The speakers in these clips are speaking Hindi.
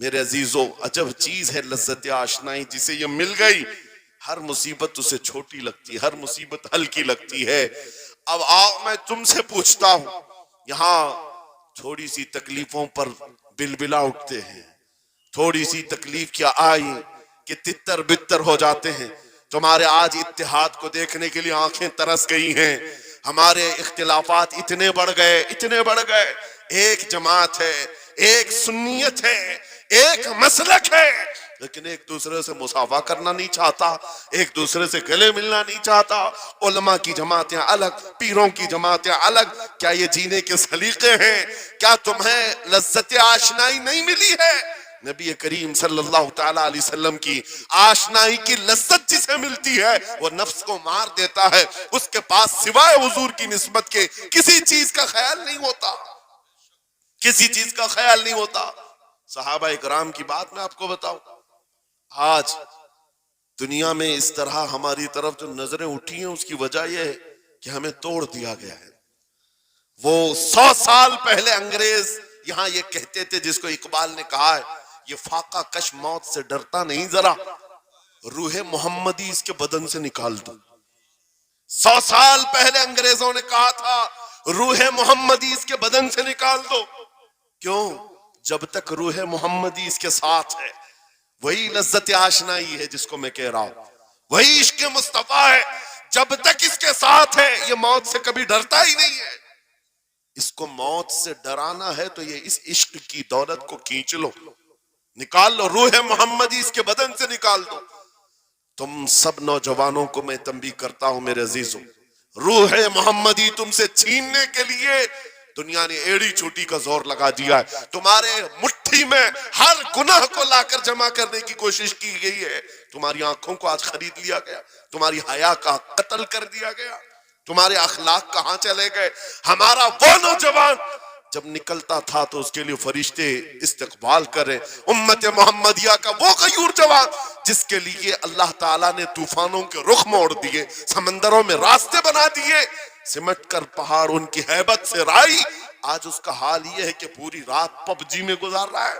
मेरे अजीजों, अजब चीज है लज्जत आशनाई, जिसे ये मिल गई हर मुसीबत उसे छोटी लगती है, हर मुसीबत हल्की लगती है। अब आओ मैं तुमसे पूछता हूं, यहाँ थोड़ी सी तकलीफों पर बिलबिला उठते हैं, थोड़ी सी तकलीफ क्या आई कि तितर बितर हो जाते हैं। तुम्हारे आज इत्तेहाद को देखने के लिए आंखें तरस गई हैं। हमारे इख्तिलाफात इतने बढ़ गए, इतने बढ़ गए। एक जमात है, एक सुन्नियत है, एक मसलक है, लेकिन एक दूसरे से मुसाफा करना नहीं चाहता, एक दूसरे से गले मिलना नहीं चाहता। उलमा की जमातें अलग, पीरों की जमातें अलग। क्या ये जीने के सलीके हैं? क्या तुम्हें लज्जत आशनाई नहीं मिली है? नबी करीम सल्लल्लाहु तआला अलैहि वसल्लम की आशनाई की लज्जत जिसे मिलती है वो नफ्स को मार देता है। उसके पास सिवाय हुजूर की निस्बत के किसी चीज का ख्याल नहीं होता, किसी चीज का ख्याल नहीं होता। सहाबा इकराम की बात मैं आपको बताऊं, आज दुनिया में इस तरह हमारी तरफ जो नजरें उठी हैं उसकी वजह यह है कि हमें तोड़ दिया गया है। वो 100 साल पहले अंग्रेज यहां ये कहते थे, जिसको इकबाल ने कहा है, ये फाका कश मौत से डरता नहीं जरा, रूहे मोहम्मदी इसके बदन से निकाल दो। 100 साल पहले अंग्रेजों ने कहा था रूहे मोहम्मदी इसके बदन से निकाल दो। क्यों? जब तक रूहे मोहम्मदी इसके साथ है, वही लज्जत आशनाई है जिसको मैं कह रहा हूं, वही इश्क मुस्तफा है। जब तक इसके साथ है ये मौत से कभी डरता ही नहीं है। इसको मौत से डराना है तो ये इस इश्क की दौलत को खींच लो, निकाल लो, रूह मोहम्मदी इसके बदन से निकाल दो। तुम सब नौजवानों को मैं तंबीह करता हूं मेरे अजीजों, रूह मोहम्मदी तुमसे छीनने के लिए दुनिया ने एड़ी चोटी का जोर लगा दिया है। तुम्हारे मुट्ठी में हर गुनाह को लाकर जमा करने की कोशिश की गई है। तुम्हारी आंखों को आज खरीद लिया गया, तुम्हारी हया का कत्ल कर दिया गया, तुम्हारे अखलाक कहां चले गए। हमारा वो नौजवान जब निकलता था तो उसके लिए फरिश्ते इस्तकबाल करे। उम्मत मोहम्मदिया का वो गयूर जवान जिसके लिए अल्लाह ताला ने तूफानों के रुख मोड़ दिए, समंदरों में रास्ते बना दिए, सिमट कर पहाड़ उनकी हैबत से राई। आज उसका हाल ये है कि पूरी रात पबजी में गुजार रहा है,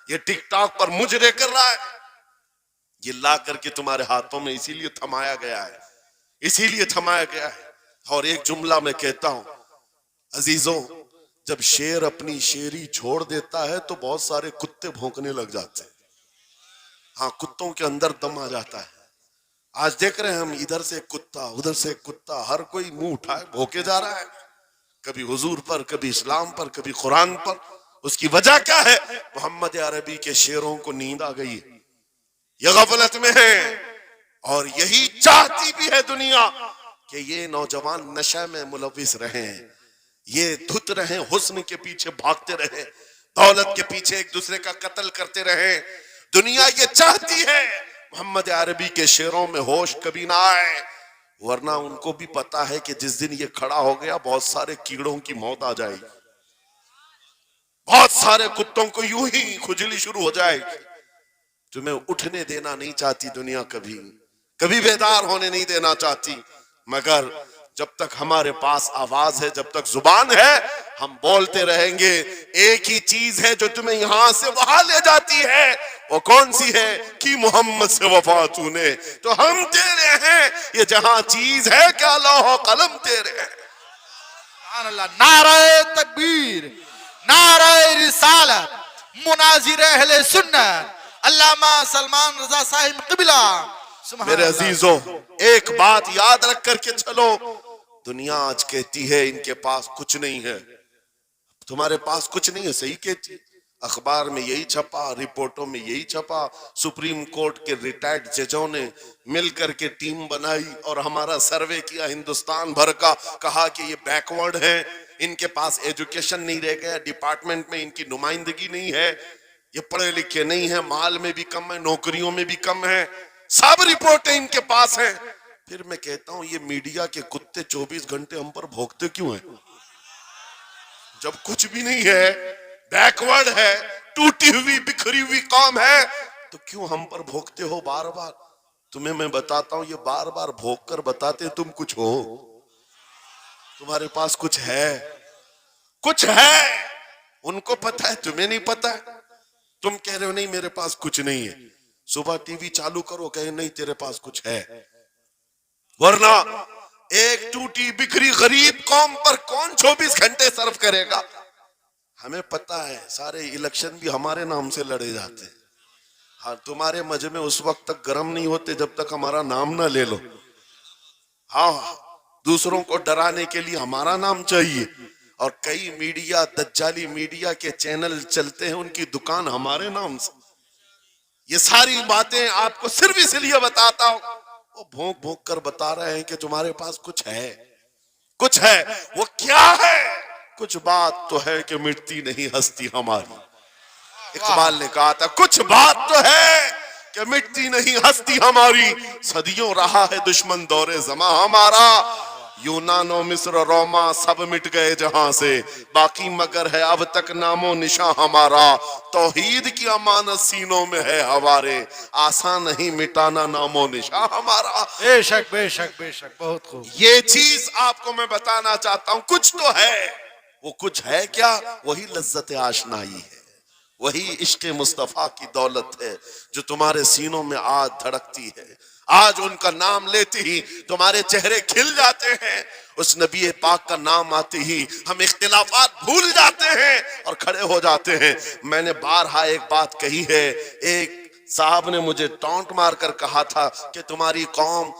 ये टिकटॉक पर मुजरे कर रहा है। ये ला करके तुम्हारे हाथों में इसीलिए थमाया गया है, इसीलिए थमाया गया है। और एक जुमला मैं कहता हूं अजीजों, जब शेर अपनी शेरी छोड़ देता है तो बहुत सारे कुत्ते भौंकने लग जाते हैं। हाँ, कुत्तों के अंदर दम आ जाता है। आज देख रहे हैं हम, इधर से एक कुत्ता, उधर से एक कुत्ता, हर कोई मुंह उठाए भौंके जा रहा है, कभी हुजूर पर, कभी इस्लाम पर, कभी कुरान पर। उसकी वजह क्या है? मोहम्मद अरबी के शेरों को नींद आ गई है, ये गफलत में है। और यही चाहती भी है दुनिया कि ये नौजवान नशा में मुलविस रहे, ये धुत रहे, हुस्न के पीछे भागते रहे, दौलत के पीछे एक दूसरे का कत्ल करते रहे। दुनिया ये चाहती है मोहम्मद अरबी के शेरों में होश कभी ना आए, वरना उनको भी पता है कि जिस दिन ये खड़ा हो गया बहुत सारे कीड़ों की मौत आ जाएगी, बहुत सारे कुत्तों को यूं ही खुजली शुरू हो जाएगी। तुम्हें उठने देना नहीं चाहती दुनिया, कभी कभी बेदार होने नहीं देना चाहती, मगर जब तक हमारे पास आवाज है, जब तक जुबान है, हम बोलते रहेंगे। एक ही चीज है जो तुम्हें यहां से वहां ले जाती है, वो कौन सी है? कि मोहम्मद से वफा तूने, तो हम तेरे हैं। ये जहां चीज है क्या लौह कलम तेरे हैं। नारे तकबीर, नारे रिसालत, मुनाजिर अहले सुन्नत अल्लामा सलमान रजा साहिब क़िबला। मेरे अजीजों, एक बात याद रख करके चलो, दुनिया आज कहती है इनके पास कुछ नहीं है, तुम्हारे पास कुछ नहीं है, सही कहती। अखबार में यही छपा, रिपोर्टों में यही छपा, सुप्रीम कोर्ट के रिटायर्ड जजों ने मिलकर के टीम बनाई और हमारा सर्वे किया हिंदुस्तान भर का, कहा कि ये बैकवर्ड है, इनके पास एजुकेशन नहीं रह गया, डिपार्टमेंट में इनकी नुमाइंदगी नहीं है, ये पढ़े लिखे नहीं है, माल में भी कम है, नौकरियों में भी कम है, सब रिपोर्टें इनके पास हैं। फिर मैं कहता हूं ये मीडिया के कुत्ते 24 घंटे हम पर भौंकते क्यों हैं? जब कुछ भी नहीं है, बैकवर्ड है, टूटी हुई बिखरी हुई कौम है, तो क्यों हम पर भौंकते हो बार बार? तुम्हें मैं बताता हूं, ये बार बार भौंक कर बताते तुम कुछ हो, तुम्हारे पास कुछ है, कुछ है, उनको पता है, तुम्हें नहीं पता है। तुम कह रहे हो नहीं मेरे पास कुछ नहीं है, सुबह टीवी चालू करो कहे नहीं तेरे पास कुछ है। वरना एक टूटी बिखरी गरीब कौम पर कौन 24 घंटे सर्व करेगा। हमें पता है सारे इलेक्शन भी हमारे नाम से लड़े जाते हैं। हाँ, तुम्हारे मजे में उस वक्त तक गर्म नहीं होते जब तक हमारा नाम ना ले लो। हाँ, दूसरों को डराने के लिए हमारा नाम चाहिए। और कई मीडिया, दज्जाली मीडिया के चैनल चलते हैं, उनकी दुकान हमारे नाम से। ये सारी बातें आपको सिर्फ इसलिए बताता हूं, वो भोंक भोंक कर बता रहे हैं कि तुम्हारे पास कुछ है, कुछ है। वो क्या है? कुछ बात तो है कि मिटती नहीं हस्ती हमारी। इकबाल ने कहा था कुछ बात तो है कि मिटती नहीं हस्ती हमारी। सदियों रहा है दुश्मन दौरे जमा हमारा। यूनानो मिस्र रोमा सब मिट गए जहां से, बाकी मगर है अब तक नामो निशा हमारा। तौहीद की अमानत सीनों में है हमारे, आसान नहीं मिटाना नामो निशा हमारा। बेशक बेशक बेशक, बहुत खूब। ये चीज आपको मैं बताना चाहता हूं, कुछ तो है। वो कुछ है क्या? वही लज्जत आशनाई है, वही इश्क मुस्तफा की दौलत है जो तुम्हारे सीनों में आज धड़कती है। आज उनका नाम लेते ही तुम्हारे चेहरे खिल जाते हैं। उस नबी पाक का नाम आते ही हम इख्तिलाफात भूल जाते हैं और खड़े हो जाते हैं। मैंने बारहा एक बात कही है, एक साहब ने मुझे टॉन्ट मार कर कहा था कि तुम्हारी कौम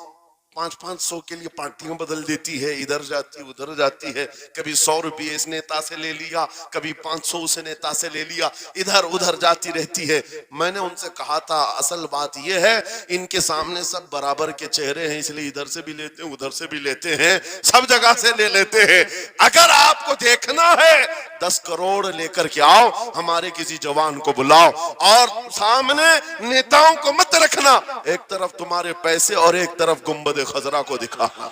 500-500 के लिए पार्टियां बदल देती है, इधर जाती उधर जाती है, कभी 100 रुपये इस नेता से ले लिया, कभी 500 उस नेता से ले लिया, इधर उधर जाती रहती है। मैंने उनसे कहा था असल बात यह है इनके सामने सब बराबर के चेहरे हैं, इसलिए इधर से भी लेते हैं उधर से भी लेते हैं, सब जगह से ले लेते हैं। अगर आपको देखना है 10 करोड़ लेकर के आओ, हमारे किसी जवान को बुलाओ और सामने नेताओं को मत रखना, एक तरफ तुम्हारे पैसे और एक तरफ गुंबद खजरा को दिखाना,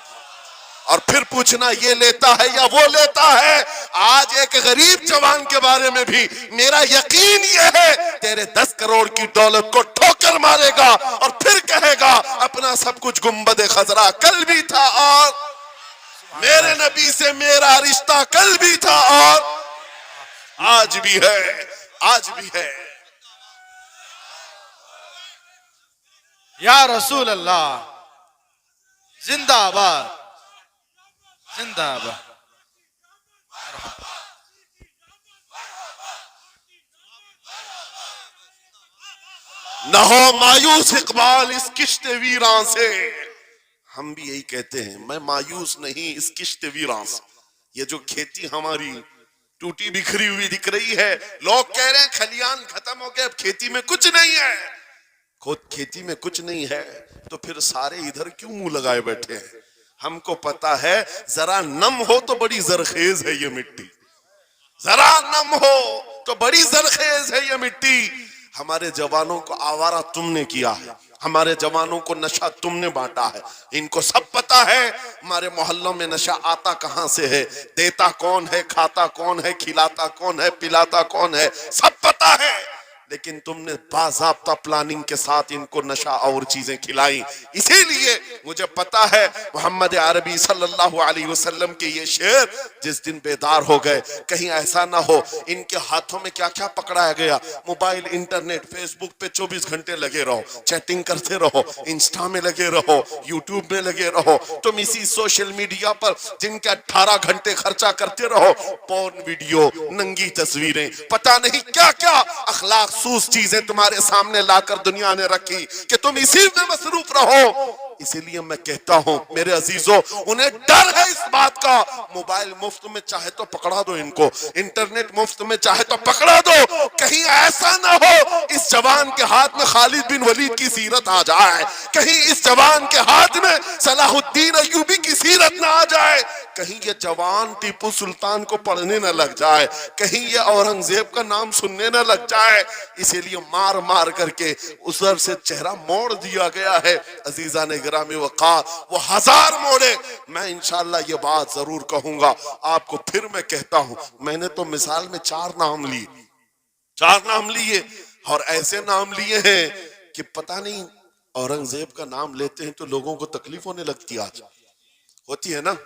और फिर पूछना ये लेता है या वो लेता है। आज एक गरीब जवान के बारे में भी मेरा यकीन ये है तेरे 10 करोड़ की दौलत को ठोकर मारेगा और फिर कहेगा अपना सब कुछ गुंबद खजरा कल भी था और मेरे नबी से मेरा रिश्ता कल भी था और आज भी है, आज भी है। या रसूल अल्लाह जिंदाबाद जिंदाबाद। न हो मायूस इकबाल इस किश्ते वीरां से। हम भी यही कहते हैं, मैं मायूस नहीं इस किश्ते वीरां से। ये जो खेती हमारी टूटी बिखरी हुई दिख रही है, लोग कह रहे हैं खलियान खत्म हो गए, अब खेती में कुछ नहीं है। खुद खेती में कुछ नहीं है तो फिर सारे इधर क्यों मुंह लगाए बैठे हैं? हमको पता है जरा नम हो तो बड़ी जरखेज है ये मिट्टी, जरा नम हो तो बड़ी जरखेज है ये मिट्टी। हमारे जवानों को आवारा तुमने किया है, हमारे जवानों को नशा तुमने बांटा है। इनको सब पता है हमारे मोहल्लों में नशा आता कहां से है, देता कौन है, खाता कौन है, खिलाता कौन है, पिलाता कौन है, सब पता है। लेकिन तुमने बाज़ाब्ता प्लानिंग के साथ इनको नशा और चीजें खिलाई। इसीलिए मुझे पता है मोहम्मद अरबी सल्लल्लाहु अलैहि वसल्लम के ये शेर जिस दिन बेदार हो गए, कहीं ऐसा ना हो इनके हाथों में क्या क्या पकड़ाया गया। मोबाइल, इंटरनेट, फेसबुक पे 24 घंटे लगे रहो, चैटिंग करते रहो, इंस्टा में लगे रहो, यूट्यूब में लगे रहो, तुम इसी सोशल मीडिया पर जिनके 18 घंटे खर्चा करते रहो, पोर्न वीडियो, नंगी तस्वीरें, पता नहीं क्या क्या अखलाक सूस चीजें तुम्हारे सामने लाकर दुनिया ने रखी कि तुम इसी में मसरूफ रहो। इसीलिए मैं कहता हूं मेरे अजीजों, उन्हें डर है इस बात का। मोबाइल मुफ्त में चाहे तो पकड़ा दो इनको, इंटरनेट मुफ्त में चाहे तो पकड़ा दो, कहीं ऐसा ना हो इस जवान के हाथ में खालिद बिन वलीद की सीरत आ जाए, कहीं इस जवान के हाथ में सलाहुद्दीन अय्यूबी की सीरत ना आ जाए, कहीं ये जवान टीपू सुल्तान को पढ़ने न लग जाए, कहीं ये औरंगजेब का नाम सुनने न लग जाए। इसीलिए मार मार करके उधर से चेहरा मोड़ दिया गया है। अजीजा ने गिरामी वक़ार वो 1000 मोड़े, मैं इंशाअल्लाह ये बात जरूर कहूंगा आपको। फिर मैं कहता हूं, मैंने तो मिसाल में 4 नाम लिए, 4 नाम लिए और ऐसे नाम लिए हैं कि पता नहीं औरंगजेब का नाम लेते हैं तो लोगों को तकलीफ होने लगती है। आज होती है ना,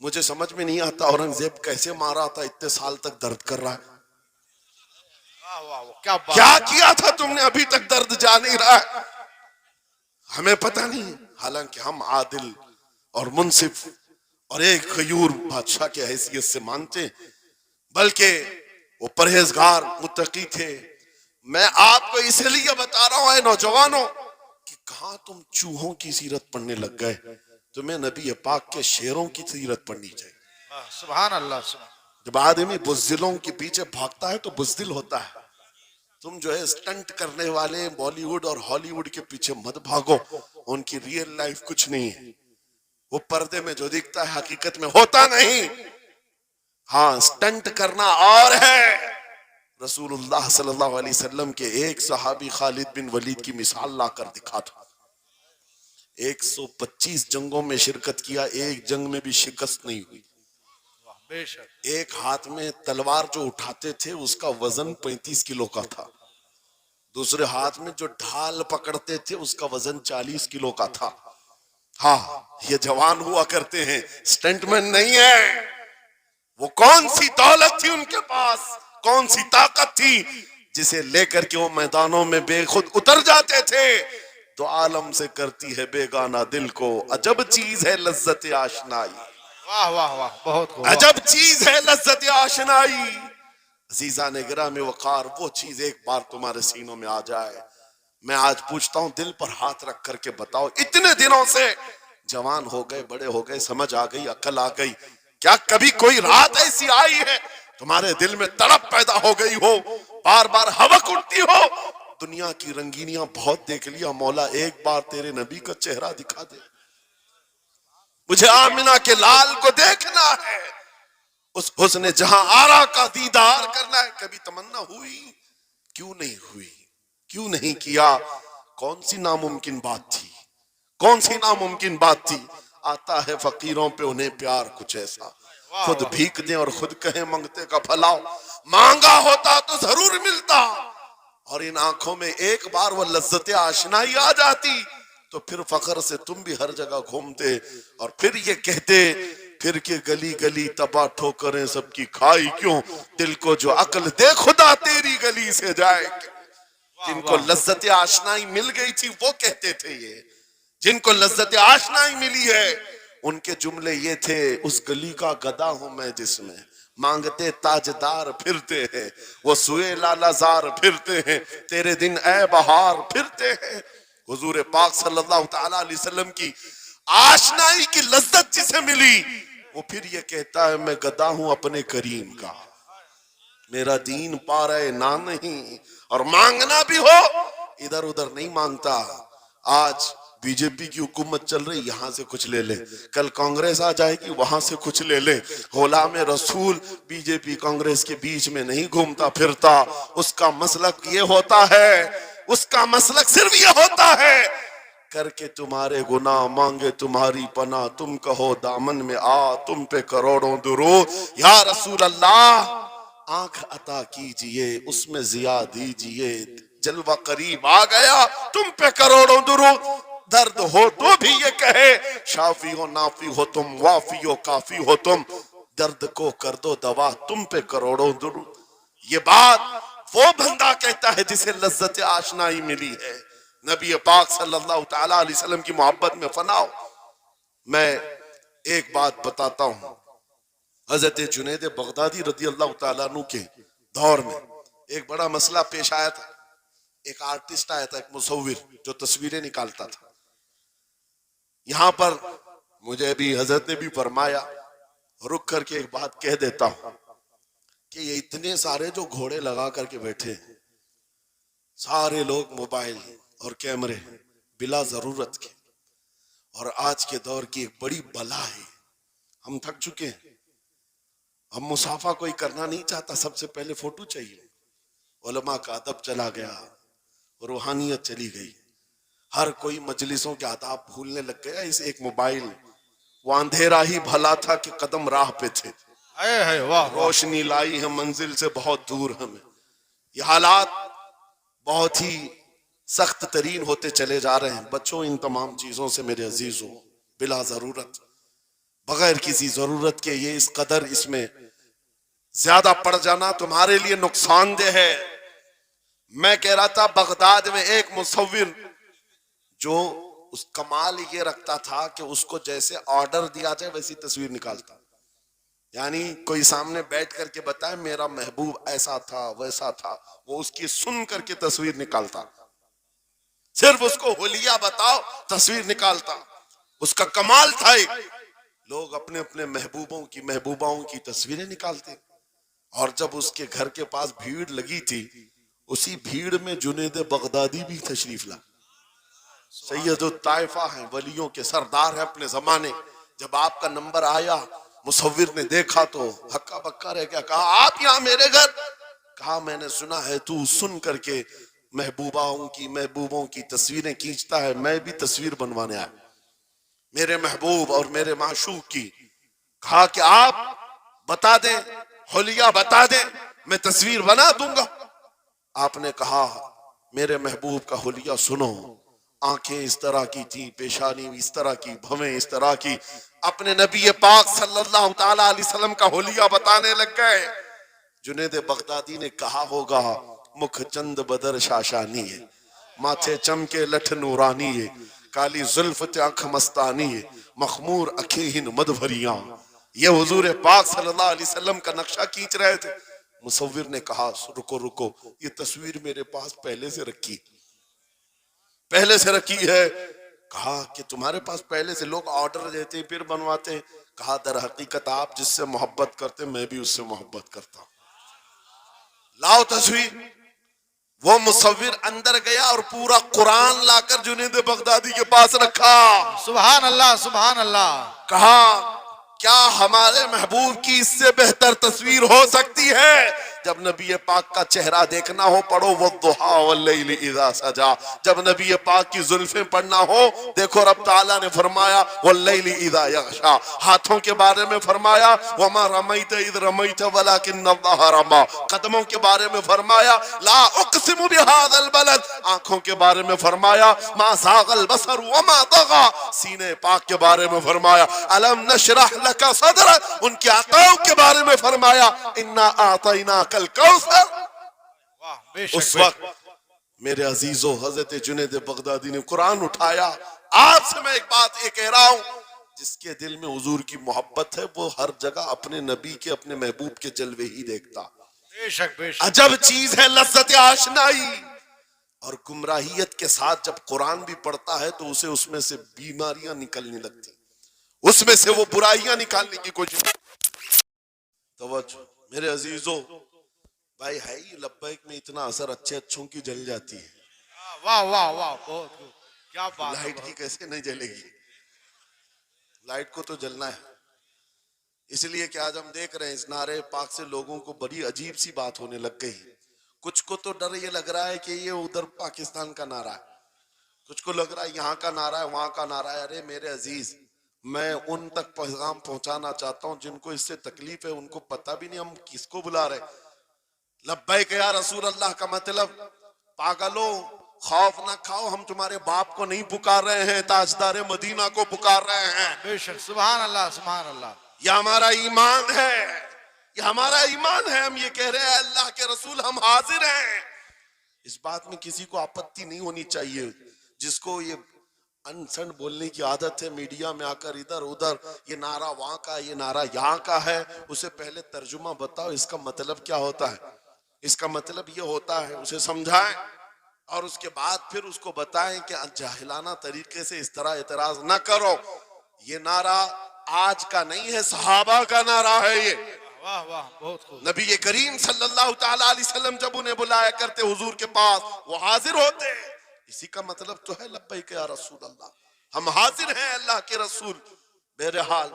मुझे समझ में नहीं आता औरंगजेब कैसे मारा था, इतने साल तक दर्द कर रहा है। वाह वाह वाह, क्या बात। क्या किया था तुमने, अभी तक दर्द जा नहीं रहा है, हमें पता नहीं है। हालांकि हम आदिल और मुंसिफ और एक गयूर बादशाह की हैसियत से मानते हैं, बल्कि वो परहेजगार मुत्तकी थे। मैं आपको इसलिए बता रहा हूं नौजवानों कि कहां तुम चूहों की सीरत पढ़ने लग गए, तुम्हें नबी पाक के शेरों की सीरत पढ़नी चाहिए। सुभान अल्लाह, सुभान। जब आदमी बुज़दिलों के पीछे भागता है तो बुज़दिल होता है। तुम जो है स्टंट करने वाले बॉलीवुड और हॉलीवुड के पीछे मत भागो, उनकी रियल लाइफ कुछ नहीं है। वो पर्दे में जो दिखता है हकीकत में होता नहीं। हाँ, स्टंट करना और है। रसूलुल्लाह सल्लल्लाहु अलैहि वसल्लम के एक सहाबी खालिद बिन वलीद की मिसाल लाकर दिखा था। 125 जंगों में शिरकत किया, एक जंग में भी शिकस्त नहीं हुई। बेशक। एक हाथ में तलवार जो उठाते थे उसका वजन 35 किलो का था, दूसरे हाथ में जो ढाल पकड़ते थे उसका वजन 40 किलो का था। हाँ, ये जवान हुआ करते हैं, स्टंटमैन नहीं है। वो कौन सी दौलत थी उनके पास, कौन सी ताकत थी जिसे लेकर के वो मैदानों में बेखुद उतर जाते थे। तो आलम से करती है बेगाना दिल को, अजब चीज है लज्जत आशनाई। वाह वाह वाह, बहुत खूब। अजब चीज है लज्जत आशनाई। अजीजा ने गिरामी वकार, वो चीज एक बार तुम्हारे सीनों में आ जाए। मैं आज पूछता हूं, दिल पर हाथ रख करके बताओ, इतने दिनों से जवान हो गए, बड़े हो गए, समझ आ गई, अकल आ गई, क्या कभी कोई रात ऐसी आई है तुम्हारे दिल में तड़प पैदा हो गई हो, बार बार हवक उठती हो? दुनिया की रंगीनियां बहुत देख लिया, मौला एक बार तेरे नबी का चेहरा दिखा दे, मुझे आमिना के लाल को देखना है, उस हुस्न जहां आरा का दीदार करना है। कभी तमन्ना हुई? क्यों नहीं हुई, क्यों नहीं किया? कौन सी नामुमकिन बात थी, कौन सी नामुमकिन बात थी? आता है फकीरों पे उन्हें प्यार कुछ ऐसा, खुद भीख दे और खुद कहे मंगते का फलाओ, मांगा होता तो जरूर मिलता। और इन आंखों में एक बार वो लज्जत आशनाई आ जाती तो फिर फखर से तुम भी हर जगह घूमते और फिर ये कहते, फिर के गली गली तबाह ठोकरें सबकी खाई क्यों, दिल को जो अकल दे खुदा तेरी गली से जाए। जिनको लज्जत आशनाई मिल गई थी वो कहते थे ये, जिनको लज्जत आशनाई मिली है उनके जुमले ये थे, उस गली का गदा हूं मैं जिसमें मांगते ताजदार फिरते हैं, वो सुए लालाजार फिरते हैं, तेरे दिन ए बहार फिरते हैं। हुजूर पाक सल्लल्लाहु ताला अलैहि वसल्लम की आशनाई की लज्जत जिसे मिली वो फिर ये कहता है, मैं गदा हूं अपने करीम का, मेरा दीन पा रहे ना नहीं, और मांगना भी हो इधर उधर नहीं मांगता। आज बीजेपी की हुकूमत चल रही, यहां से कुछ ले ले, कल कांग्रेस आ जाएगी वहां से कुछ ले ले। गुलाम रसूल बीजेपी कांग्रेस के बीच में नहीं घूमता फिरता, उसका मसलक ये होता है, उसका मसलक सिर्फ ये होता है, करके तुम्हारे गुनाह मांगे तुम्हारी पनाह, तुम कहो दामन में आ तुम पे करोड़ों दुरूद। या रसूल अल्लाह आंख अता कीजिए उसमें जिया दीजिए, जलवा करीब आ गया तुम पे करोड़ों दुरूद। दर्द हो तो भी ये कहे, शाफी हो नाफी हो तुम, वाफी हो काफी हो तुम, दर्द को कर दो दवा तुम पे करोड़ों दुरूद। ये बात वो बंदा कहता है जिसे लज्जत आशनाई मिली है, नबी पाक सल्लल्लाहु ताला अलैहि वसल्लम की मोहब्बत में फनाओ। मैं एक बात बताता हूं, हजरत जुनैद बगदादी रदी अल्लाह ताला अन्हु के दौर में एक बड़ा मसला पेश आया था। एक आर्टिस्ट आया था, एक मुसव्विर जो तस्वीरें निकालता था। यहां पर मुझे भी हजरत ने भी फरमाया, रुक करके एक बात कह देता हूं कि ये इतने सारे जो घोड़े लगा करके बैठे हैं, सारे लोग मोबाइल और कैमरे बिला जरूरत के, और आज के दौर की एक बड़ी बला है। हम थक चुके हैं, हम मुसाफा कोई करना नहीं चाहता, सबसे पहले फोटो चाहिए। उलमा का अदब चला गया, रूहानियत चली गई, हर कोई मजलिसों के आदाब भूलने लग गया। इस एक मोबाइल, वो अंधेरा ही भला था कि कदम राह पे थे, रोशनी लाई है मंजिल से बहुत दूर हमें। ये हालात बहुत ही सख्त तरीन होते चले जा रहे हैं। बच्चों, इन तमाम चीजों से मेरे अजीजों, बिला जरूरत, बगैर किसी जरूरत के ये इस कदर इसमें ज्यादा पड़ जाना तुम्हारे लिए नुकसानदेह है। मैं कह रहा था बगदाद में एक मुसव्विर जो उस कमाल ये रखता था कि उसको जैसे ऑर्डर दिया जाए वैसी तस्वीर निकालता। यानी कोई सामने बैठ करके बताए मेरा महबूब ऐसा था वैसा था, वो उसकी सुन करके तस्वीर निकालता। सिर्फ उसको हुलिया बताओ तस्वीर निकालता। उसका कमाल था। लोग अपने अपने महबूबों की महबूबाओं की तस्वीरें निकालते। और जब उसके घर के पास भीड़ लगी थी, उसी भीड़ में जुनेद बगदादी भी तशरीफ ला। सैयदुत ताइफा है, वलियों के सरदार है अपने जमाने। जब आपका नंबर आया, मुसव्विर ने देखा तो हक्का बक्का रह गया। कहा आप यहाँ मेरे घर? कहा मैंने सुना है तू सुन करके महबूबों की तस्वीरें खींचता है, मैं भी तस्वीर बनवाने आया मेरे महबूब और मेरे माशूक की। कहा कि आप बता दें, हुलिया बता दें, मैं तस्वीर बना दूंगा। आपने कहा मेरे महबूब का हुलिया सुनो। आंखें इस तरह की थी, पेशानी इस तरह की, भवें इस तरह की। अपने नबी पाक सल्लल्लाहु ताला अलैहि वसल्लम का हुलिया बताने लग गए। जुनेद बगदादी ने कहा होगा मुख चंद बदर शाशानी है, माथे चमके लठ नूरानी है, काली जुल्फ आंख मस्तानी है, मखमूर अखीहिन मदभरिया। ये हुजूर पाक सल्लल्लाहु अलैहि वसल्लम का नक्शा खींच रहे थे। मुसव्विर ने कहा रुको रुको, ये तस्वीर मेरे पास पहले से रखी है। कहा कि तुम्हारे पास पहले से लोग ऑर्डर देते फिर बनवाते। कहा दर हकीकत आप जिससे मोहब्बत करते मैं भी उससे मोहब्बत करता हूं, लाओ तस्वीर। वो मुसव्विर अंदर गया और पूरा कुरान लाकर जुनेद बगदादी के पास रखा। सुभान अल्लाह, सुभान अल्लाह। कहा क्या हमारे महबूब की इससे बेहतर तस्वीर हो सकती है? जब नबी पाक का चेहरा देखना हो पढ़ो वद्दुहा वल्लैलि इज़ा सजा। जब नबी पाक की जुल्फें पढ़ना हो देखो रब ताला ने फरमाया वल्लैलि इज़ा यग़शा। हाथों के बारे में फरमाया वमा रमैत इज़ रमैत वलाकिन्नल्लाह रमा। कदमों के बारे में फरमाया ला उक़सिमु बिहाज़ल बलद। आंखों के बारे में फरमाया मा ज़ाग़ल बसर वमा तग़ा। सीने पाक के बारे में फरमाया अलम नशरह लका सदरक। उनके आकाओं के बारे में फरमाया इन्ना आतैना कल कौसर। उस वक्त मेरे अजीजों हजरत जुनेद बगदादी ने कुरान उठाया। आपसे मैं एक बात ये कह रहा हूं, जिसके दिल में हुजूर की मोहब्बत है वो हर जगह अपने नबी के अपने महबूब के जलवे ही देखता। बेशक बेशक। अजब चीज है लज्जत आशनाई। और गुमराहियत के साथ जब कुरान भी पढ़ता है तो उसे उसमें से बीमारियां निकलने लगती, उसमें से वो बुराइयां निकालने की कोशिश। तवज्जो मेरे अजीजों, भाई है ही लब्बैक में इतना असर अच्छे अच्छों की जल जाती है। वाह वाह वाह, बहुत क्या बात। लाइट की कैसे नहीं जलेगी? लाइट को तो जलना है। इसलिए कि आज हम देख रहे हैं इस नारे पाक से लोगों को बड़ी अजीब सी बात होने लग गई। कुछ को तो डर ये लग रहा है कि ये उधर पाकिस्तान का नारा है, कुछ को लग रहा है यहाँ का नारा है वहां का नारा है। अरे मेरे अजीज, मैं उन तक पैगाम पहुंचाना चाहता हूं जिनको इससे तकलीफ है, उनको पता भी नहीं हम किसको बुला रहे। लब्बैक या रसूल अल्लाह का मतलब पागलों खौफ ना खाओ, हम तुम्हारे बाप को नहीं पुकार रहे हैं, ताजदार मदीना को पुकार रहे हैं। बेशक, सुभान अल्लाह, सुभान अल्लाह। यह हमारा ईमान है, यह हमारा ईमान है। हम ये कह रहे हैं अल्लाह के रसूल हम हाजिर हैं। इस बात में किसी को आपत्ति नहीं होनी चाहिए। जिसको ये अनसन बोलने की आदत है मीडिया में आकर इधर उधर, ये नारा वहां का ये नारा यहाँ का है, उसे पहले तर्जुमा बताओ इसका मतलब क्या होता है। इसका मतलब ये होता है, उसे समझाएं और उसके बाद फिर उसको बताएं कि जाहिलाना तरीके से इस तरह एतराज ना करो। ये नारा आज का नहीं है, सहाबा का नारा है ये। वाह वाह, बहुत खूब। नबी करीम सल्लल्लाहु ताला अलैहि वसल्लम जब उन्हें बुलाया करते हुजूर के पास, वो हाजिर होते। इसी का मतलब तो है लब्बैक या रसूल अल्लाह, हम हाजिर हैं अल्लाह के रसूल। बहरहाल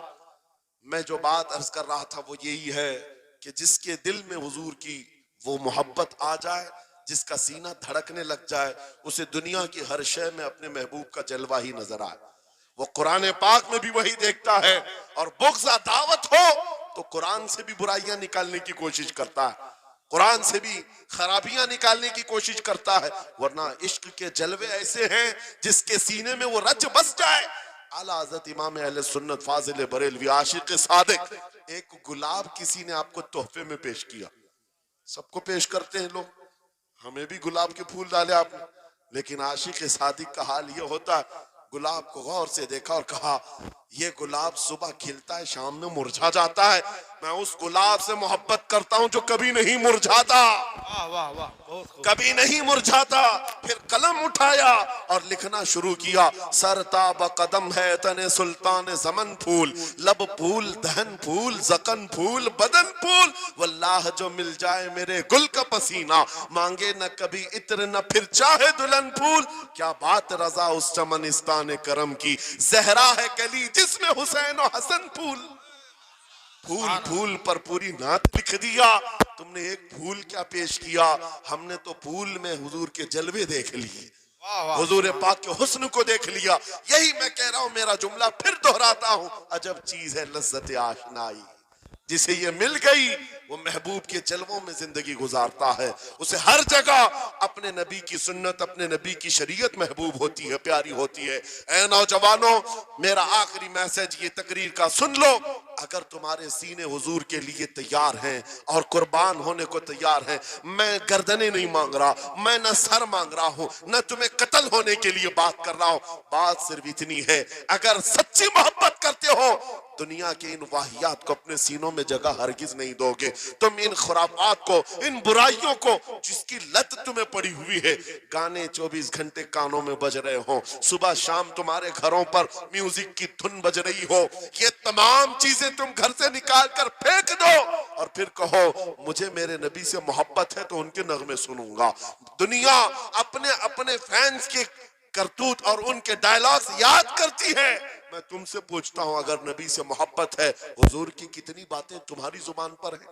मैं जो बात अर्ज कर रहा था वो यही है कि जिसके दिल में हुजूर की वो मोहब्बत आ जाए, जिसका सीना धड़कने लग जाए, उसे दुनिया की हर शय में अपने महबूब का जलवा ही नजर आए। वो कुरान पाक में भी वही देखता है। और बुग़्ज़ दावत हो तो कुरान से भी बुराइयां निकालने की कोशिश करता है, कुरान से भी खराबियां निकालने की कोशिश करता है। वरना इश्क के जलवे ऐसे हैं जिसके सीने में वो रच बस जाए। आला हज़रत इमाम अहले सुन्नत फाजिल बरेलवी आशिक सादिक, एक गुलाब किसी ने आपको तोहफे में पेश किया, सबको पेश करते हैं लोग, हमें भी गुलाब के फूल डाले आपने, लेकिन आशिक सादिक का हाल ये होता है, गुलाब को गौर से देखा और कहा ये गुलाब सुबह खिलता है, शाम में मुरझा जाता है। मैं उस गुलाब से मोहब्बत करता हूं जो कभी नहीं मुरझाता, वाह वाह वाह, बहुत खूब। कभी नहीं मुरझाता। फिर कलम उठाया और लिखना शुरू किया। सरताब कदम है तने सुल्तान जमन फूल, लब फूल दहन फूल जकन फूल बदन फूल, वल्लाह जो मिल जाए मेरे गुल का पसीना, मांगे न कभी इत्र न फिर चाहे दुल्हन फूल। क्या बात रजा उस चमनिस्तान करम की, जहरा है कली जिसमें हुसैन और हसन फूल। फूल फूल पर पूरी नात लिख दिया। तुमने एक फूल क्या पेश किया, हमने तो फूल में हुजूर के जलवे देख लिए, वाह वाह, हुजूर पाक के हुस्न को देख लिया। यही मैं कह रहा हूं, मेरा जुमला फिर दोहराता हूं, अजब चीज है लज्जत आशनाई, जिसे ये मिल गई वो महबूब के जलवों में जिंदगी गुजारता है। उसे हर जगह अपने नबी की सुन्नत, अपने नबी की शरीयत महबूब होती है, प्यारी होती है। ऐ नौजवानों, मेरा आखिरी मैसेज ये तकरीर का सुन लो। अगर तुम्हारे सीने हुजूर के लिए तैयार हैं और कुर्बान होने को तैयार हैं, मैं गर्दनें नहीं मांग रहा, मैं न सर मांग रहा हूं, न तुम्हें कत्ल होने के लिए बात कर रहा हूं। बात सिर्फ इतनी है, अगर सच्ची मोहब्बत करते हो, दुनिया के इन वाहियात को अपने सीनों में जगह हरगिज नहीं दोगे। तुम इन खुराफात को, इन बुराइयों को, जिसकी लत तुम्हें पड़ी हुई है, गाने 24 घंटे कानों में बज रहे हो, सुबह शाम तुम्हारे घरों पर म्यूजिक की धुन बज रही हो, ये तमाम चीजें तुम घर से निकाल कर फेंक दो और फिर कहो मुझे मेरे नबी से मोहब्बत है तो उनके नगमे सुनूंगा। दुनिया अपने अपने फैंस के करतूत और उनके डायलॉग्स याद करती है। मैं तुमसे पूछता हूं, अगर नबी से मोहब्बत है, हुजूर की कितनी बातें तुम्हारी जुबान पर है,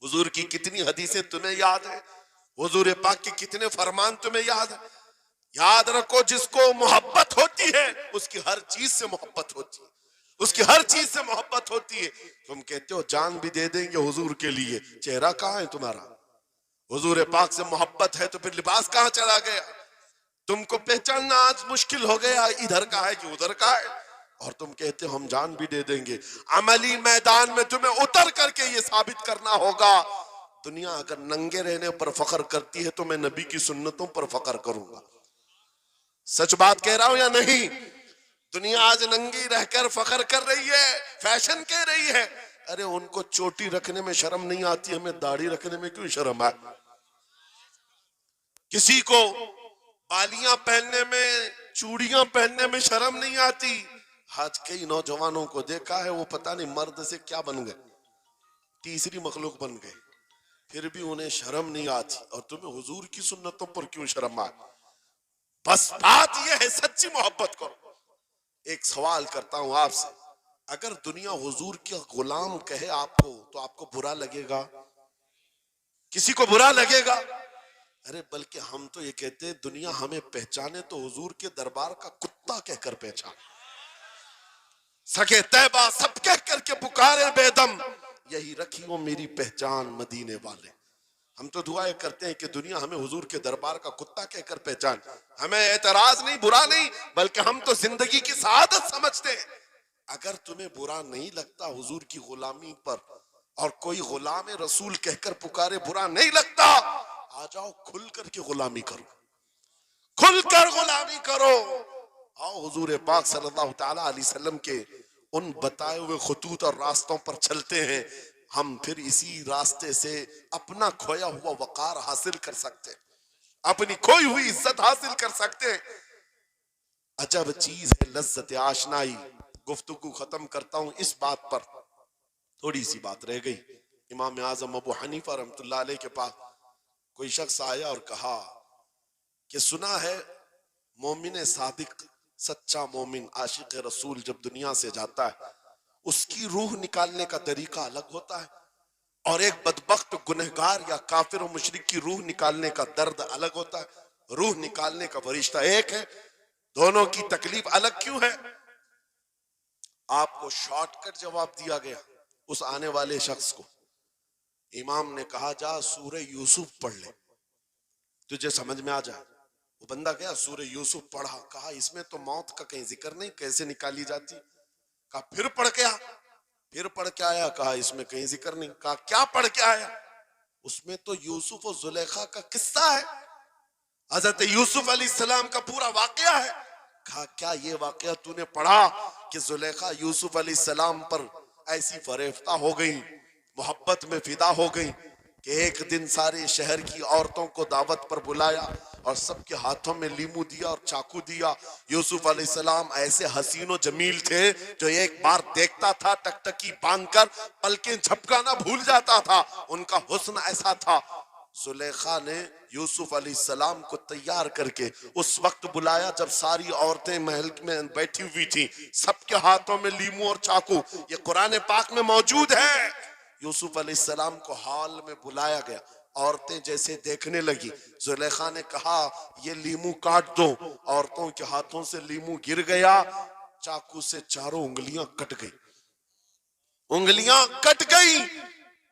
हुजूर की कितनी हदीसें तुम्हें याद है, हुजूर पाक के कितने फरमान तुम्हें याद है। याद रखो, जिसको मोहब्बत होती है उसकी हर चीज से मोहब्बत होती है, उसकी हर चीज से मोहब्बत होती है। तुम कहते हो जान भी दे देंगे हुजूर के लिए, चेहरा कहां है तुम्हारा? हुजूर पाक से मोहब्बत है तो फिर लिबास कहां चला गया? तुमको पहचानना आज मुश्किल हो गया, इधर का है कि उधर का है, और तुम कहते हो हम जान भी दे देंगे। अमली मैदान में तुम्हें उतर करके ये साबित करना होगा। दुनिया अगर नंगे रहने पर फख्र करती है तो मैं नबी की सुन्नतों पर फख्र करूंगा। सच बात कह रहा हूं या नहीं? दुनिया आज नंगी रहकर फख्र कर रही है, फैशन कह रही है। अरे उनको चोटी रखने में शर्म नहीं आती, हमें दाढ़ी रखने में क्यों शर्म है? किसी को बालियां पहनने में, चूड़ियां पहनने में शर्म नहीं आती। आज कई नौजवानों को देखा है, वो पता नहीं मर्द से क्या बन गए, तीसरी मखलूक बन गए, फिर भी उन्हें शर्म नहीं आती। और तुम्हें हुजूर की सुन्नतों पर क्यों शर्म आए? बस बात यह है, सच्ची मोहब्बत करो। एक सवाल करता हूं आपसे, अगर दुनिया हुजूर के गुलाम कहे आपको तो आपको बुरा लगेगा? किसी को बुरा लगेगा? अरे बल्कि हम तो ये कहते हैं दुनिया हमें पहचाने तो हुजूर के दरबार का कुत्ता कहकर पहचाने, सके तैबा सब कह करके पुकारे बेदम, यही रखी हो मेरी पहचान मदीने वाले। हम तो दुआएं करते हैं कि दुनिया हमें हुजूर के दरबार का कुत्ता कहकर पहचान। हमें एतराज नहीं, बुरा नहीं, बल्कि हम तो जिंदगी की सआदत समझते हैं। अगर तुम्हें बुरा नहीं लगता हुजूर की गुलामी पर, और कोई गुलाम रसूल कहकर पुकारे बुरा नहीं लगता, आ जाओ खुल करके गुलामी करो, खुलकर गुलामी करो। आओ हुजूर पाक सल्लल्लाहु तआला अलैहि वसल्लम के उन बताए हुए खतूत और रास्तों पर चलते हैं, हम फिर इसी रास्ते से अपना खोया हुआ वकार हासिल कर सकते हैं, अपनी खोई हुई इज्जत हासिल कर सकते हैं। अजब चीज है लज्जत आशनाई। गुफ्तगू खत्म करता हूं इस बात पर, थोड़ी सी बात रह गई। इमाम आजम अबू हनीफा रहमतुल्लाह अलैह के पास कोई शख्स आया और कहा कि सुना है मोमिन सादिक, सच्चा मोमिन आशिक रसूल जब दुनिया से जाता है उसकी रूह निकालने का तरीका अलग होता है, और एक बदबख्त गुनहगार या काफिर और मुशरिक की रूह निकालने का दर्द अलग होता है। रूह निकालने का फरिश्ता एक है, दोनों की तकलीफ अलग क्यों है? आपको शॉर्टकट जवाब दिया गया उस आने वाले शख्स को। इमाम ने कहा जा सूरह यूसुफ पढ़ ले, तुझे समझ में आ जाए। वो बंदा गया, सूरह यूसुफ पढ़ा, कहा इसमें तो मौत का कहीं जिक्र नहीं, कैसे निकाली जाती? कहा फिर पढ़ के आ, फिर पढ़ के आया, कहा इसमें कहीं जिक्र नहीं। कहा क्या पढ़ के आया? उसमें तो यूसुफ और जुलेखा का किस्सा है, हजरत यूसुफ अलैहिस्सलाम का पूरा वाकया है। कहा क्या ये वाकया तूने पढ़ा कि जुलेखा यूसुफ अलैहिस्सलाम पर ऐसी फरेफ्ता हो गई, मोहब्बत में फिदा हो गई कि एक दिन सारे शहर की औरतों को दावत पर बुलाया और सबके हाथों में लीमू दिया और चाकू दिया। यूसुफ अलैहिस्सलाम ऐसे हसीनो जमील थे जो एक बार देखता था टकटकी बांधकर पलकें झपकाना भूल जाता था, उनका हुस्न ऐसा था। जुलेखा ने यूसुफ अलैहिस्सलाम को तैयार करके उस वक्त बुलाया जब सारी औरतें महल में बैठी हुई थी, सबके हाथों में लीमू और चाकू, ये कुरान पाक में मौजूद है। यूसुफ अलैहिस्सलाम को हॉल में बुलाया गया, औरतें जैसे देखने लगी, जुलेखा ने कहा ये लीमू काट दो। औरतों के हाथों से लीमू गिर गया, चाकू से चारों उंगलियां कट गई, उंगलियां कट गई।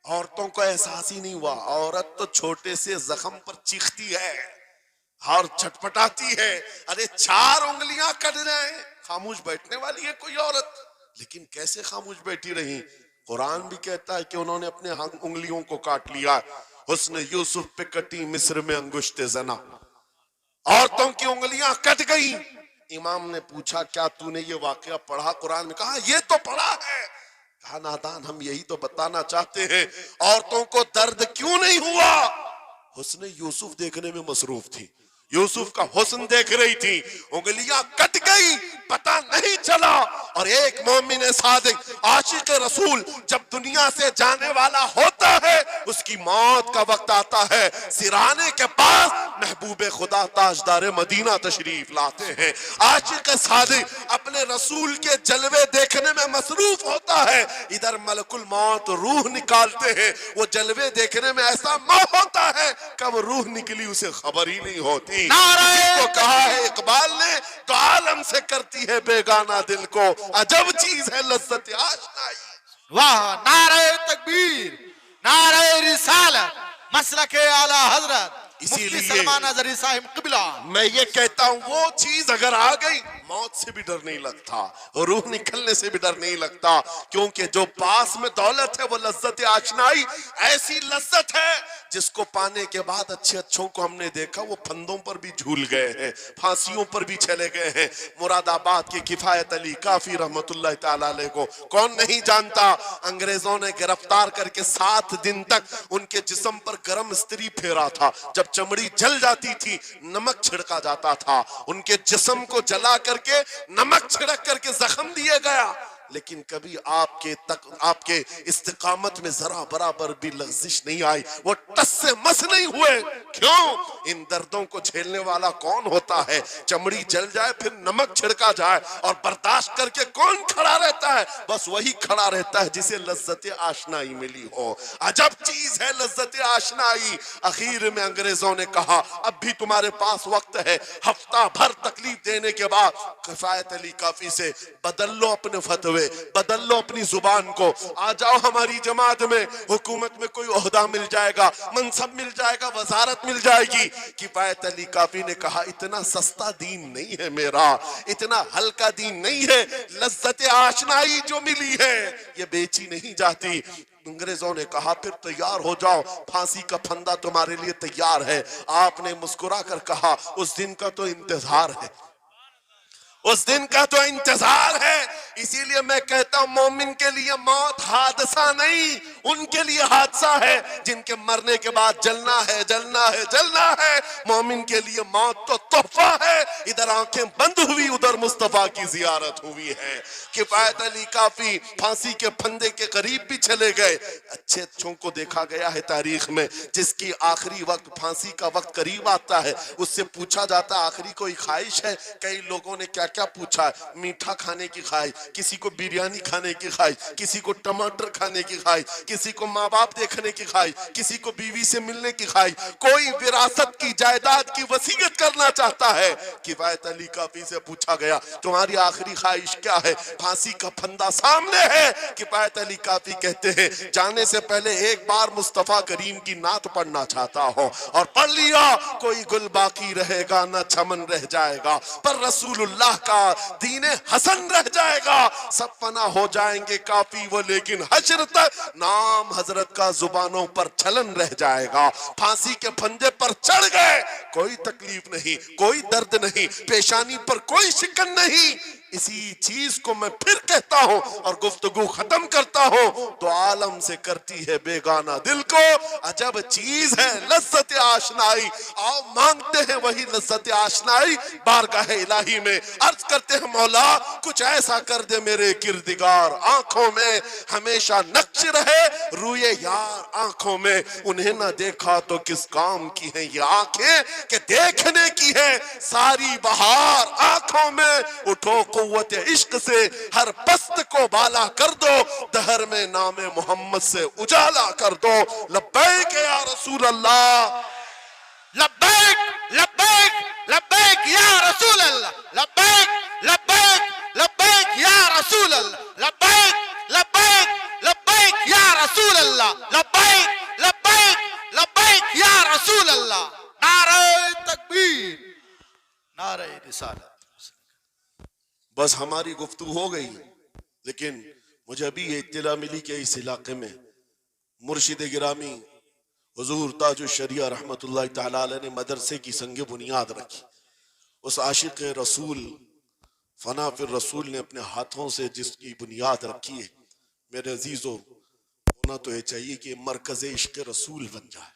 औरतों को एहसास ही नहीं हुआ। औरत तो छोटे से जख्म पर चीखती है और छटपटाती है, अरे 4 उंगलियां कट जाए, खामोश बैठने वाली है कोई औरत, लेकिन कैसे खामोश बैठी रही? कुरान भी कहता है कि उन्होंने अपने उंगलियों को काट लिया। उसने यूसुफ पे कटी मिस्र में अंगुश्ते जना, औरतों की उंगलियां कट गई। इमाम ने पूछा क्या तूने ये वाकया पढ़ा कुरान में? कहा ये तो पढ़ा है। कहा नादान, हम यही तो बताना चाहते हैं, औरतों को दर्द क्यों नहीं हुआ? हुस्न यूसुफ देखने में मसरूफ थी, यूसुफ का हुस्न देख रही थी, उंगलियां कट गई, पता नहीं चला। और एक मोमिन सादिक आशिक रसूल जब दुनिया से जाने वाला होता है, उसकी मौत का वक्त आता है, सिराने के पास महबूब खुदा ताजदार मदीना तशरीफ लाते हैं। आशिक सादिक अपने रसूल के जलवे देखने में मसरूफ होता है, इधर मलकुल मौत रूह निकालते हैं, वो जलवे देखने में ऐसा मोह होता है, कब रूह निकली उसे खबर ही नहीं होती। को कहा है इकबाल ने, तो आलम से करती है बेगाना दिल को, अजब चीज है लज्जत आशनाई। वाह, नारे तकबीर, नारे रिसालत, मसलके आला हजरत इसीलिए सलमान अज़हरी साहिब क़िबला। मैं ये कहता हूं वो चीज अगर आ गई, मौत से भी डर नहीं लगता, रूह निकलने से भी डर नहीं लगता, क्योंकि जो पास में दौलत है वो लज्जत आशनाई ऐसी लज्जत है जिसको पाने के बाद अच्छे अच्छों को हमने देखा वो फंदों पर भी झूल गए हैं, फांसियों पर भी चले गए हैं। मुरादाबाद के किफायत अली काफी रहमतुल्लाह ताला अलैह को कौन नहीं जानता? अंग्रेजों ने गिरफ्तार करके 7 दिन तक उनके जिस्म पर गर्म इस्त्री फेरा था, जब चमड़ी जल जाती थी नमक छिड़का जाता था, उनके जिस्म को जला करके नमक छिड़क करके जख्म दिया गया, लेकिन कभी आपके इस्तिकामत में जरा बराबर भी लग़्ज़िश नहीं आई, वो टस से मस नहीं हुए। क्यों? इन दर्दों को झेलने वाला कौन होता है? चमड़ी जल जाए फिर नमक छिड़का जाए और बर्दाश्त करके कौन खड़ा रहता है? बस वही खड़ा रहता है जिसे लज्जत आशनाई मिली हो। अजब चीज है लज्जत आशनाई। आखिर में अंग्रेजों ने कहा अब भी तुम्हारे पास वक्त है, हफ्ता भर तकलीफ देने के बाद किफायत अली काफी से बदल लो अपने फतवे, बदल लो अपनी जुबान को, आ जाओ हमारी जमात में, हुकूमत में कोई ओहदा मिल जाएगा, मनसब मिल जाएगा, वजारत मिल जाएगी। किफायत अली काफी ने कहा इतना सस्ता दीन नहीं है मेरा, इतना हल्का दीन नहीं है, लज्जत आशनाई जो मिली है ये बेची नहीं जाती। अंग्रेजों ने कहा फिर तैयार हो जाओ, फांसी का फंदा तुम्हारे लिए तैयार है। आपने मुस्कुरा कर कहा उस दिन का तो इंतजार है, उस दिन का तो इंतजार है। इसीलिए मैं कहता हूं मोमिन के लिए मौत हादसा नहीं, उनके लिए हादसा है जिनके मरने के बाद जलना है, जलना है, जलना है। मोमिन के लिए मौत तो तोहफा है। इधर आंखें बंद हुई, उधर मुस्तफा की जियारत हुई है। किफायत अली काफी फांसी के फंदे के करीब भी चले गए। अच्छे अच्छों को देखा गया है तारीख में, जिसकी आखिरी वक्त फांसी का वक्त करीब आता है उससे पूछा जाता है आखिरी कोई ख्वाहिश है? कई लोगों ने क्या क्या पूछा है, मीठा खाने की ख्वाहिश, किसी को बिरयानी खाने की ख्वाहिश, किसी को टमाटर खाने की ख्वाहिश, किसी को माँ बाप देखने की ख्वाहिश, किसी को बीवी से मिलने की ख्वाहिश, कोई विरासत की जायदाद की वसीयत करना चाहता है। किफायत अली काफी से पूछा गया तुम्हारी आखिरी ख्वाहिश क्या है? फांसी का फंदा सामने है। किफायत अली काफी कहते हैं जाने से पहले एक बार मुस्तफा करीम की नात पढ़ना चाहता हो, और पढ़ लिया कोई गुल बाकी रहेगा ना चमन रह जाएगा, पर रसूलुल्लाह का दीन हसन रह जाएगा। सब फना हो जाएंगे काफी वो, लेकिन हश्र तक नाम हजरत का जुबानों पर चलन रह जाएगा। फांसी के फंदे पर चढ़ गए, कोई तकलीफ नहीं, कोई दर्द नहीं, पेशानी पर कोई शिकन नहीं। इसी चीज को मैं फिर कहता हूं और गुफ्तगू खत्म करता हूं, तो आलम से करती है बेगाना दिल को। अजब चीज है लज्जत आशनाई, आओ मांगते हैं वही लज्जत आशनाई बारगाह इलाही में। अर्ज करते हैं मौला कुछ ऐसा कर दे मेरे किरदिगार, आंखों में हमेशा नक्श रहे रूए यार आंखों में। उन्हें ना देखा तो किस काम की है ये आंखें, कि देखने की है सारी बहार आंखों में। उठो कुव्वत इश्क से हर पस्त को बाला कर दो, दहर में नामे मोहम्मद से उजाला कर दो। लब्बैक या रसूल अल्लाह, लब्बैक लब्बैक लब्बैक या रसूल अल्लाह, लब्बैक लब्बैक लब्बैक या रसूल अल्लाह, लब्बैक लब्बैक लब्बैक या रसूल अल्लाह, लब्बैक लब्बैक लब्बैक या रसूल अल्लाह। नारे तकबीर, नारे रिसालत। बस हमारी गुफ्तगू हो गई, लेकिन मुझे अभी ये इत्तला मिली कि इस इलाके में मुर्शिद गिरामी हुजूर ताजुश शरिया रहमतुल्लाह तआला अलैह ने मदरसे की संगे बुनियाद रखी। उस आशिक रसूल फना फिर रसूल ने अपने हाथों से जिसकी बुनियाद रखी है, मेरे अजीजों होना तो ये चाहिए कि मरकज इश्क रसूल बन जाए।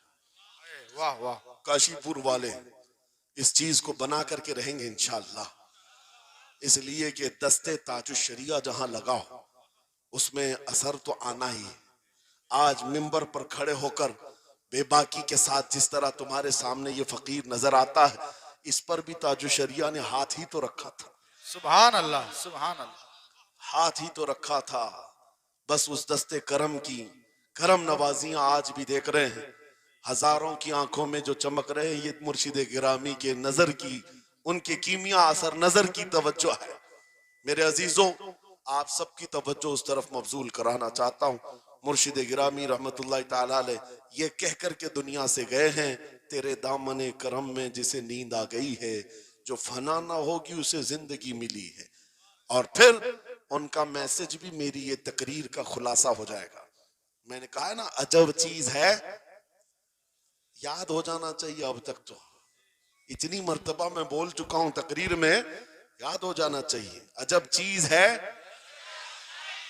वाह वाह। काशीपुर वाले इस चीज को बना करके रहेंगे इंशाअल्लाह, इसलिए कि दस्ते ताजुश शरिया जहां लगाओ उसमें असर तो आना ही है। आज मिंबर पर खड़े होकर बेबाकी के साथ जिस तरह तुम्हारे सामने ये फकीर नजर आता है, इस पर भी ताजुश शरिया ने हाथ ही तो रखा था। सुभान अल्लाह, सुभान अल्लाह। हाथ ही तो रखा था। बस उस दस्ते करम की करम नवाजियां आज भी देख रहे हैं, हजारों की आंखों में जो चमक रहे हैं, ये मुर्शिद गिरामी के नजर की, उनके कीमिया असर नजर की तवज्जो है। मेरे अजीजों आप सबकी तवज्जो उस तरफ मबजूल कराना चाहता हूँ। मुर्शिद गिरामी रहमतुल्लाह तआला अलैह ये कह कर के दुनिया से गए हैं, तेरे दामने करम में जिसे नींद आ गई है, जो फना ना होगी उसे जिंदगी मिली है। और फिर उनका मैसेज भी मेरी ये तकरीर का खुलासा हो जाएगा। मैंने कहा है ना अजब चीज है, याद हो जाना चाहिए। अब तक तो इतनी मर्तबा मैं बोल चुका हूं तकरीर में, याद हो जाना चाहिए। अजब चीज है,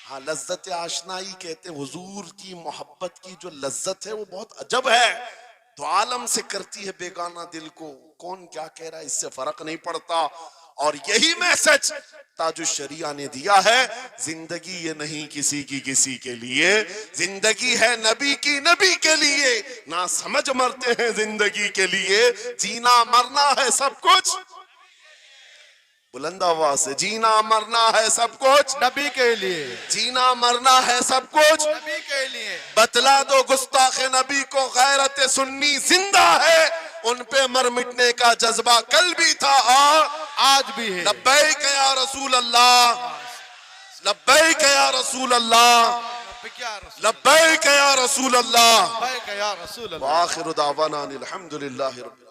हाँ लज्जत आशनाई कहते हैं। हुजूर की मोहब्बत की जो लज्जत है वो बहुत अजब है, तो आलम से करती है बेगाना दिल को। कौन क्या कह रहा है इससे फर्क नहीं पड़ता। और यही मैसेज ताजुश शरिया ने दिया है, जिंदगी ये नहीं किसी की किसी के लिए, जिंदगी है नबी की नबी के लिए। ना समझ मरते हैं जिंदगी के लिए, जीना मरना है सब कुछ। बुलंद आवाज से, जीना मरना है सब कुछ नबी के लिए, जीना मरना है सब कुछ नबी के लिए। बतला दो गुस्ताखे नबी को गैरत सुन्नी जिंदा है, उन पे मर मिटने का जज्बा कल भी था और आज भी है। लब्बैक या रसूल अल्लाह, लब्बैक या रसूल अल्लाह, लब्बैक या रसूल अल्लाह, लब्बैक या रसूल अल्लाह। व आखिरु दावाना अनिल हम्दुलिल्लाहि रब्बिल